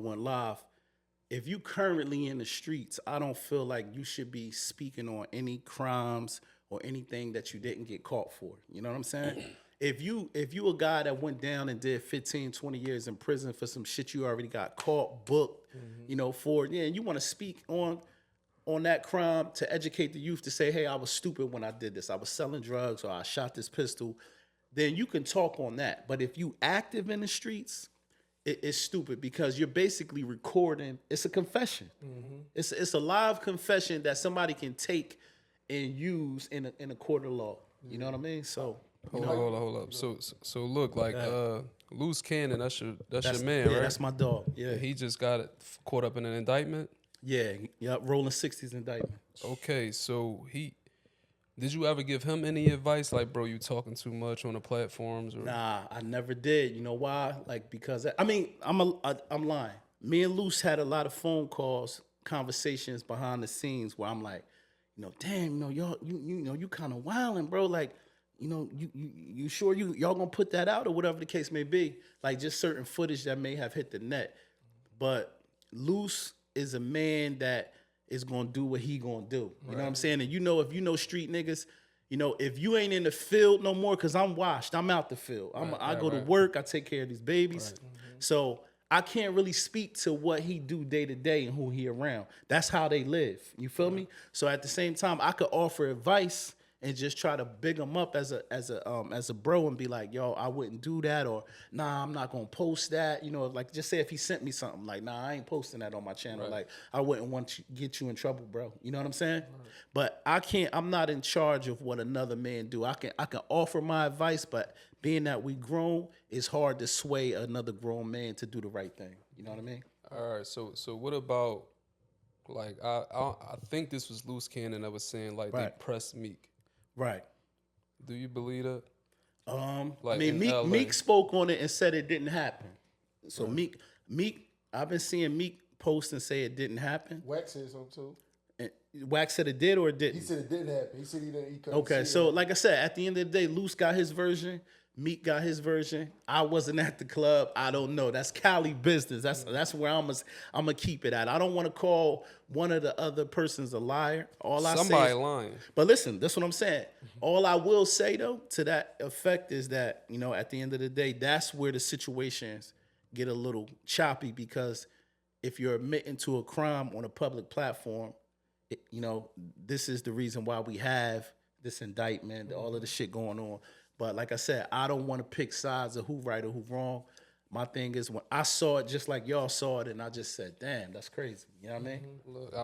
went live. If you currently in the streets, I don't feel like you should be speaking on any crimes or anything that you didn't get caught for. You know what I'm saying? If you a guy that went down and did 15, 20 years in prison for some shit you already got caught, booked, for, yeah, and you want to speak on that crime to educate the youth to say, hey, I was stupid when I did this. I was selling drugs or I shot this pistol. Then you can talk on that. But if you active in the streets, it's stupid because you're basically recording. It's a confession. It's a live confession that somebody can take and use in a court of law. You know what I mean? So Hold up. So look, like Luce Cannon, that's your man, yeah, right? that's my dog. Yeah, He just got caught up in an indictment. yeah, rolling 60s indictment. Okay, so did you ever give him any advice? Like, bro, you talking too much on the platforms? Or? Nah, I never did. You know why? Like because I'm lying. Me and Luce had a lot of phone calls, conversations behind the scenes where I'm like, damn, y'all, you kind of wilding, bro. Like, you sure y'all gonna put that out or whatever the case may be? Like just certain footage that may have hit the net. But Luce is a man that is gonna do what he gonna do. You know what I'm saying? And if you know street niggas, if you ain't in the field no more, cause I'm washed, I'm out the field. I go to work, I take care of these babies. So I can't really speak to what he do day to day and who he around. That's how they live. You feel me? So at the same time, I could offer advice and just try to big him up as a bro and be like, yo, I wouldn't do that, or nah, I'm not gonna post that. Like just say if he sent me something, like, nah, I ain't posting that on my channel. Like I wouldn't want to get you in trouble, bro. You know what I'm saying? But I'm not in charge of what another man do. I can offer my advice, but being that we grown, it's hard to sway another grown man to do the right thing. You know what I mean? All right, so what about, like, I think this was Luce Cannon that was saying, like, they pressed Meek. Right. Do you believe that? I mean, Meek spoke on it and said it didn't happen. So Meek, I've been seeing Meek post and say it didn't happen. Wax said so too. And Wax said it did or it didn't? He said it didn't happen. He said he didn't. He couldn't Okay, see so it. like I said, at the end of the day, Luce got his version. Meek got his version. I wasn't at the club. I don't know. That's Cali business. That's where I'm gonna keep it at. I don't want to call one of the other persons a liar. Somebody lying. But listen, that's what I'm saying. All I will say though, to that effect, is that at the end of the day, that's where the situations get a little choppy, because if you're admitting to a crime on a public platform, this is the reason why we have this indictment, all of the shit going on. But like I said, I don't want to pick sides of who right or who wrong. My thing is, when I saw it just like y'all saw it, and I just said, damn, that's crazy. You know what I mean? Look,